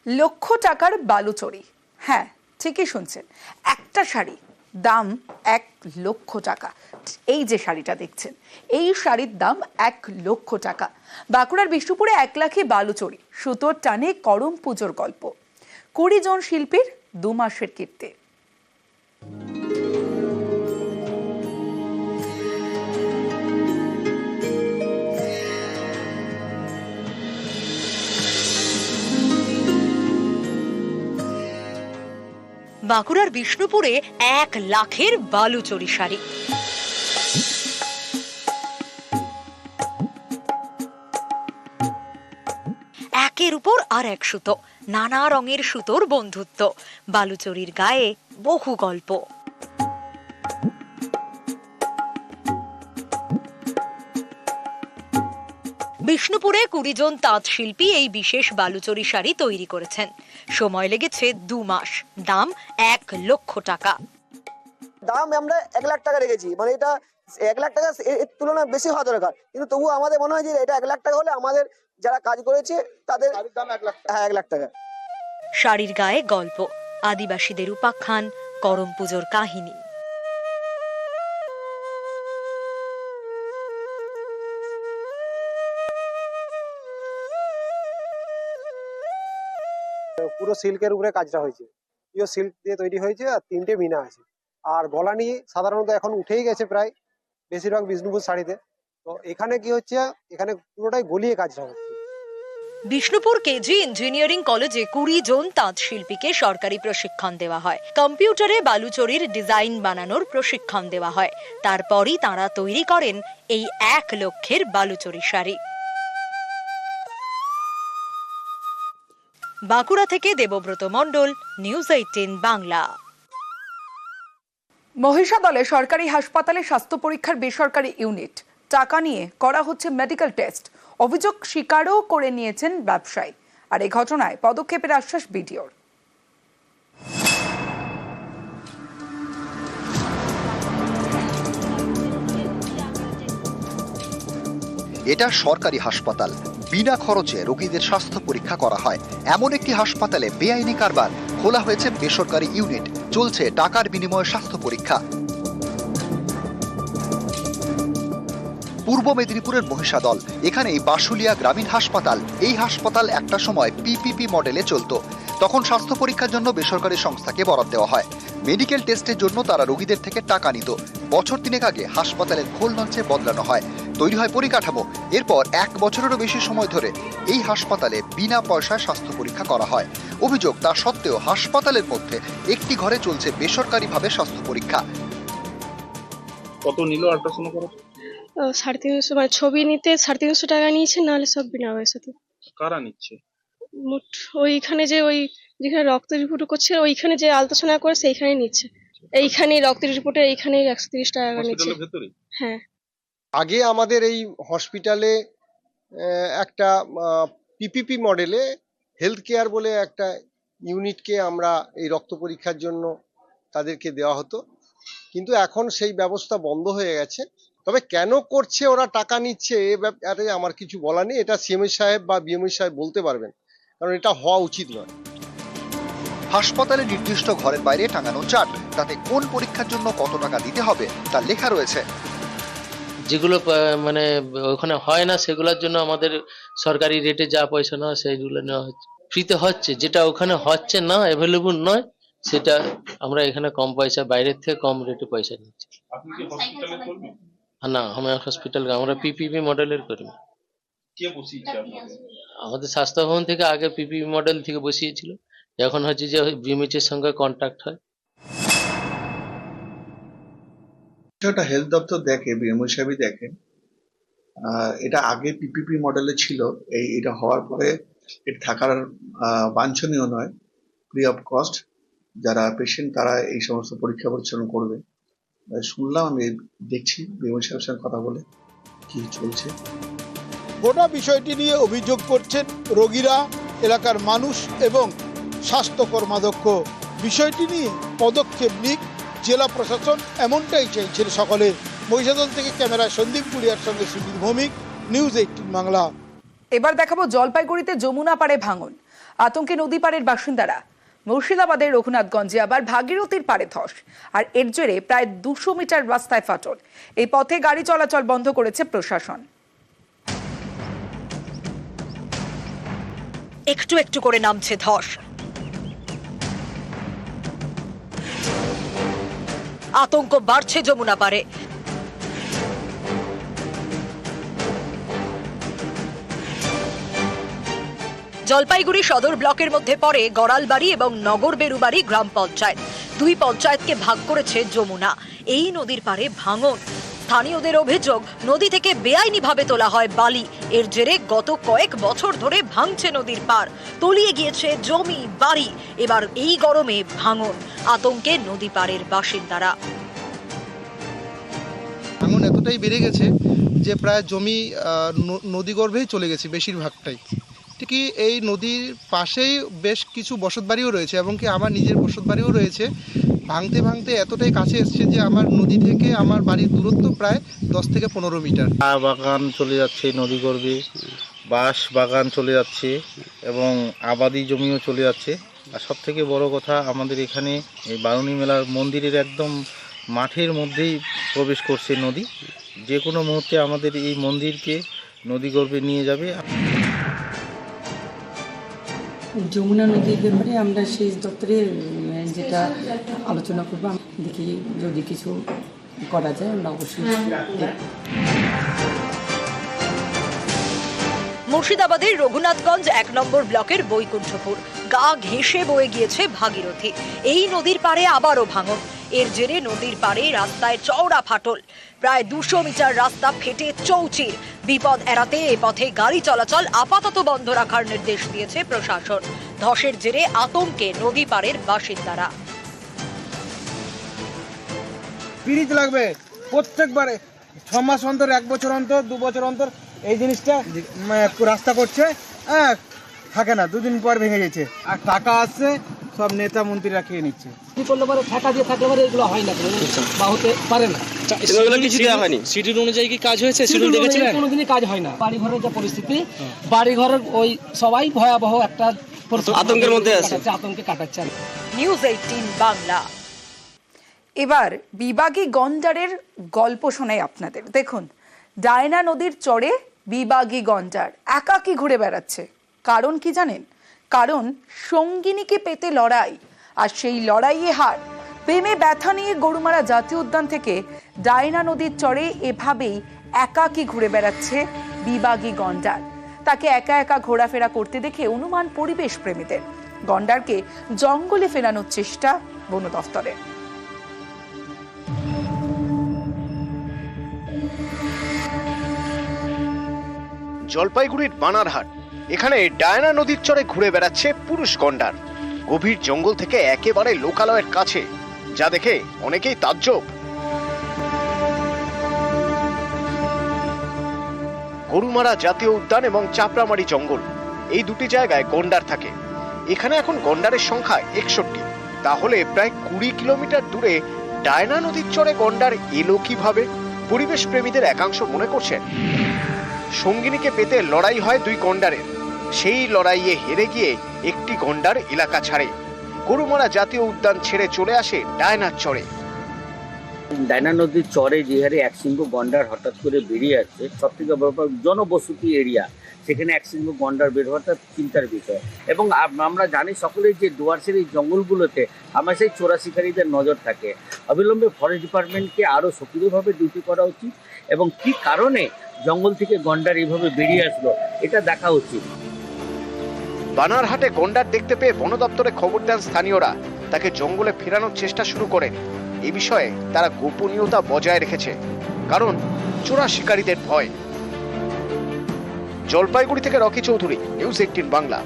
লক্ষ টাকার বালুচরি। হ্যাঁ, ঠিকই শুনছেন, একটা শাড়ি দাম 1 লক্ষ টাকা। এই যে শাড়িটা দেখছেন, এই শাড়ির দাম 1 লক্ষ টাকা। বাঁকুড়ার বিষ্ণুপুরে 1 লাখে বালুচরি, সুতোর টানে করম পুজোর গল্প। 20 জন শিল্পীর 2 মাসের কীর্তি। বাঁকুড়ার বিষ্ণুপুরে 1 লাখের বালুচরি শাড়ি। একের উপর আর এক সুতো, নানা রঙের সুতোর বন্ধুত্ব, বালুচরির গায়ে বহু গল্প। বিষ্ণুপুরে 20 জন তাঁত শিল্পী এই বিশেষ বালুচরি শাড়ি তৈরি করেছেন। সময় লেগেছে 2 মাস, দাম 1 লক্ষ টাকা। দাম আমরা 1 লাখ টাকা রেখেছি, মানে এটা 1 লাখ টাকা এর তুলনায় বেশি হওয়া দরকার, কিন্তু তবুও আমাদের মনে হয় যে এটা 1 লাখ টাকা হলে আমাদের যারা কাজ করেছে তাদের দাম 1 লাখ টাকা। হ্যাঁ, 1 লাখ টাকা। শাড়ির গায়ে গল্প, আদিবাসীদের উপাখ্যান, করম পুজোর কাহিনী। পুরো সিল্কের উপরে কাজটা হয়েছে, পিওর সিল্ক দিয়ে তৈরি হয়েছে, আর 3টে মিনা আছে। আর গলা নিয়ে সাধারণত এখন উঠেই গেছে প্রায় বেশিরভাগ বিষ্ণুপুর শাড়িতে। তো এখানে কি হচ্ছে, এখানে পুরোটাই গলিয়ে কাজটা হচ্ছে। বিষ্ণুপুর কেজি ইঞ্জিনিয়ারিং কলেজে 20 জন তাঁত শিল্পীকে সরকারি প্রশিক্ষণ দেওয়া হয়। কম্পিউটারে বালুচরির ডিজাইন বানানোর প্রশিক্ষণ দেওয়া হয়। তারপরই তাঁরা তৈরি করেন এই 1 লক্ষের বালুচরি শাড়ি। বাঁকুড়া থেকে দেবব্রত মণ্ডল, নিউজ 18 বাংলা। মহিষাদলে সরকারি হাসপাতালে স্বাস্থ্য পরীক্ষার বেসরকারি ইউনিট, টাকা নিয়ে করা হচ্ছে মেডিকেল টেস্ট। অভিযোগ স্বীকারও করে নিয়েছেন ব্যবসায়ী। আর এই ঘটনায় পদক্ষেপের আশ্বাস বিডিওর। এটা সরকারি হাসপাতাল, বিনা খরচে রোগীদের স্বাস্থ্য পরীক্ষা করা হয়। এমন একটি হাসপাতালে বেআইনি কারবার, খোলা হয়েছে বেসরকারি ইউনিট, চলছে টাকার বিনিময়ে স্বাস্থ্য পরীক্ষা। পূর্ব মেদিনীপুরের মহিষাদল, এখানেই বাসুলিয়া গ্রামীণ হাসপাতাল। এই হাসপাতাল একটা সময় পিপিপি মডেলে চলত। তখন স্বাস্থ্য পরীক্ষার জন্য বেসরকারি সংস্থাকে বরাদ্দ দেওয়া হয়। মেডিকেল টেস্টের জন্য তারা রোগীদের থেকে টাকা নিত। বছর 3 আগে হাসপাতালের খোল লঞ্চে বদলানো হয়, তৈরি হয় পরিকাঠামো। এরপর 1 বছরেরও বেশি সময় ধরে এই হাসপাতালে বিনা পয়সায় স্বাস্থ্য পরীক্ষা করা হয়। অভিযোগ তা সত্ত্বেও হাসপাতালের মধ্যে একটি ঘরে চলছে বেসরকারিভাবে স্বাস্থ্য পরীক্ষা। কত নিল আল্ট্রাসাউন্ড করা? 350, মানে ছবি নিতে 350 টাকা নিয়েছে, নাহলে সব বিনা পয়সাতে। কারা নিচ্ছে? মোট ওইখানে যে যেখানে রক্ত রিপোর্ট করছে, ওইখানে যে আলট্রাসাউন্ড করে সেইখানে নিচ্ছে। এইখানে রক্ত রিপোর্টে এইখানে 130 টাকা নিচ্ছে। হ্যাঁ, আগে আমাদের এই হসপিটালে একটা পিপিপি মডেলে হেলথ কেয়ার বলে একটা ইউনিটকে আমরা এই রক্ত পরীক্ষার জন্য তাদেরকে দেওয়া হতো, কিন্তু এখন সেই ব্যবস্থা বন্ধ হয়ে গেছে। তবে কেন করছে, ওরা টাকা নিচ্ছে, এ ব্যাপারে আমার কিছু বলা নেই। এটা সিএমএই সাহেব বা বিএমই সাহেব বলতে পারবেন, কারণ এটা হওয়া উচিত নয়। হাসপাতালে নির্দিষ্ট ঘরের বাইরে টাঙানো চার্ট, তাতে কোন পরীক্ষার জন্য কত টাকা দিতে হবে তা লেখা রয়েছে। যেগুলো মানে ওখানে হয় না, সেগুলোর জন্য আমাদের সরকারি রেটে যা পয়সা নেওয়া সেইগুলো নেওয়া হচ্ছে, ফ্রিতে হচ্ছে। যেটা ওখানে হচ্ছে না, অ্যাভেলেবল নয়, সেটা আমরা এখানে কম পয়সা, বাইরের থেকে কম রেটে পয়সা নিচ্ছি। না, আমার হসপিটাল, আমরা পিপিপি মডেলের কর্মী। আমাদের স্বাস্থ্য ভবন থেকে আগে পিপিপি মডেল থেকে বসিয়েছিল, এখন হচ্ছে যে বিএমএইচ এর সঙ্গে কন্ট্যাক্ট হয়। এটা হেলথ দপ্তর দেখে, বিএমও সাহেবই দেখেন। এটা আগে পিপিপি মডেলে ছিল, এটা হওয়ার পরে এটা থাকার বাঞ্ছনীয় নয়, ফ্রি অফ কস্ট। যারা পেশেন্ট তারা এই সমস্ত পরীক্ষা পরিচালনা করবে শুনলাম। আমি দেখছি বিএমও সাহেবের সঙ্গে কথা বলে কি চলছে। গোটা বিষয়টি নিয়ে অভিযোগ করছেন রোগীরা, এলাকার মানুষ এবং স্বাস্থ্য কর্মাধ্যক্ষ। বিষয়টি নিয়ে পদক্ষেপ নিক জেলা প্রশাসন, এমনটাই চাইছেন সকলে। মহিষাদল থেকে ক্যামেরায় সন্দীপ গুড়িয়ার সঙ্গে সুধীর ভৌমিক, নিউজ 18 বাংলা। এবার দেখাবো জলপাইগুড়িতে যমুনা পাড়ে ভাঙন। আতঙ্কে নদী পাড়ের বাসিন্দারা। মুর্শিদাবাদের রঘুনাথগঞ্জে আবার ভাগীরথীর পাড়ে ধস, আর এর জেরে প্রায় 200 মিটার রাস্তায় ফাটল। এই পথে গাড়ি চলাচল বন্ধ করেছে প্রশাসন। একটু একটু করে নামছে ধস। আতঙ্ক বাড়ছে যমুনা পারে। জলপাইগুড়ি সদর ব্লকের মধ্যে পড়ে গড়ালবাড়ি এবং নগর বেরুবাড়ি গ্রাম পঞ্চায়েত। দুই পঞ্চায়েতকে ভাগ করেছে যমুনা। এই নদীর পাড়ে ভাঙন। স্থানীয়দের অভিযোগ, নদী থেকে বেআইনিভাবে তোলা হয় বালি। এর জেরে গত কয়েক বছর ধরে ভাঙছে নদীর পাড়, তলিয়ে গিয়েছে জমি বাড়ি। এবার এই গরমে ভাঙন, আতঙ্কে নদী পাড়ের বাসিন্দারা। ভাঙন এতটাই বেড়ে গেছে যে প্রায় জমি নদীগর্ভেই চলে গেছে বেশিরভাগটাই। ঠিকই এই নদীর পাশেই বেশ কিছু বসতবাড়িও রয়েছে এবং কি আমার নিজের বসতবাড়িও রয়েছে। ভাঙতে ভাঙতে এতটাই কাছে এসছে যে আমার নদী থেকে আমার বাড়ির দূরত্ব প্রায় 10 থেকে 15 মিটার। চা বাগান চলে যাচ্ছে নদীগর্ভে, বাঁশ বাগান চলে যাচ্ছে এবং আবাদি জমিও চলে যাচ্ছে। আর সব থেকে বড় কথা, আমাদের এখানে এই বারুণী মেলার মন্দিরের একদম মাঠের মধ্যেই প্রবেশ করছে নদী। যে কোনো মুহূর্তে আমাদের এই মন্দিরকে নদীগর্ভে নিয়ে যাবে। যমুনা নদীর ব্যাপারে আমরা সেচ দপ্তরে যেটা আলোচনা করবো, দেখি যদি কিছু করা যায় আমরা অবশ্যই। মুর্শিদাবাদের রঘুনাথগঞ্জ 1 নম্বর ব্লকের বৈকুণ্ঠপুর গা ঘেঁষে বয়ে গিয়েছে ভাগীরথী। এই নদীর পাড়ে আবারও ভাঙন। এর জেরে নদীর পাড়ে রাস্তায় চওড়া ফাটল। প্রায় 200 মিটার রাস্তা ফেটে চৌচির। বিপদ এড়াতে এ পথে গাড়ি চলাচল আপাতত বন্ধ রাখার নির্দেশ দিয়েছে প্রশাসন। ধসের জেরে আতঙ্কে নদী পাড়ের বাসিন্দারা। ব্রিজ লাগবে প্রত্যেকবারে 6 মাস অন্তর, 1 বছর অন্তর, 2 বছর অন্তর এই জিনিসটা রাস্তা করছে, থাকে না, 2 দিন পর ভেঙে গেছে। আর টাকা আসছে সব নেতা মন্ত্রীরা খেয়ে নিচ্ছে। কি করলে পরে টাকা দিয়ে থাকলে পরে এগুলো হয় না, বা হতে পারে না। শিডিউল অনুযায়ী কি কাজ হয়েছে? শিডিউল দেখেছিলেন? কোনোদিনই কাজ হয় না। বাড়ি ঘরের যা পরিস্থিতি, বাড়ি ঘরের ওই সবাই ভয়াবহ একটা আতঙ্কের মধ্যে আছে, আতঙ্কে কাটাচ্ছে। নিউজ 18 বাংলা। এবার বিবাগী গন্ডারের গল্প শোনাই আপনাদের। দেখুন, ডায়না নদীর চরে বিবাগী গন্ডার একাকী ঘুরে বেড়াচ্ছে। কারণ কি জানেন? কারণ সঙ্গিনীকে পেতে লড়াই, আর সেই লড়াইয়ে হার। প্রেমে ব্যথা নিয়ে গরুমারা জাতীয় উদ্যান থেকে ডায়না নদীর চরে এভাবেই একাকী ঘুরে বেড়াচ্ছে বিবাগী গন্ডার। তাকে একা একা ঘোরাফেরা করতে দেখে অনুমান পরিবেশ প্রেমীদের। গন্ডারকে জঙ্গলে ফেরানোর চেষ্টা বন দফতরের। জলপাইগুড়ির বানারহাট, এখানে ডায়না নদীর চরে ঘুরে বেড়াচ্ছে পুরুষ গন্ডার। গভীর জঙ্গল থেকে একেবারে লোকালয়ের কাছে, যা দেখে অনেকেই তাজ্জব। গরুমারা জাতীয় উদ্যান এবং চাপড়ামারি জঙ্গল, এই দুটি জায়গায় গন্ডার থাকে। এখানে এখন গন্ডারের সংখ্যা 61। তাহলে প্রায় 20 কিলোমিটার দূরে ডায়না নদীর চরে গন্ডার এলো কিভাবে? পরিবেশ প্রেমীদের একাংশ মনে করছেন সঙ্গিনীকে পেতে লড়াই হয় 2 গন্ডারের। সেই লড়াইয়ে হেরে গিয়ে একটি গন্ডার এলাকা ছাড়ে, গরুমারা জাতীয় উদ্যান ছেড়ে চলে আসে ডায়নার চরে। ডায়না নদীর চরে যে হারে একশৃঙ্গ গন্ডার হঠাৎ করে বেরিয়ে আসছে, সব থেকে বড় জনবসতি এরিয়া, সেখানে একশৃঙ্গ গন্ডার বের হওয়াটা চিন্তার বিষয়। এবং আমরা জানি সকলেই যে ডুয়ার্সের এই জঙ্গলগুলোতে হামেশাই চোরা শিকারীদের নজর থাকে। অবিলম্বে ফরেস্ট ডিপার্টমেন্টকে আরও সক্রিয়ভাবে ডিউটি করা উচিত এবং কী কারণে জঙ্গল থেকে গন্ডার এইভাবে বেরিয়ে আসলো এটা দেখা উচিত। বানারহাটে গন্ডার দেখতে পেয়ে বন দপ্তরে খবর দেন স্থানীয়রা। তাকে জঙ্গলে ফেরানোর চেষ্টা শুরু করেন। এই বিষয়ে তারা গোপনীয়তা বজায় রেখেছে, কারণ চোরা শিকারীদের ভয়। জলপাইগুড়ি থেকে রকি চৌধুরী, নিউজ 18 বাংলা।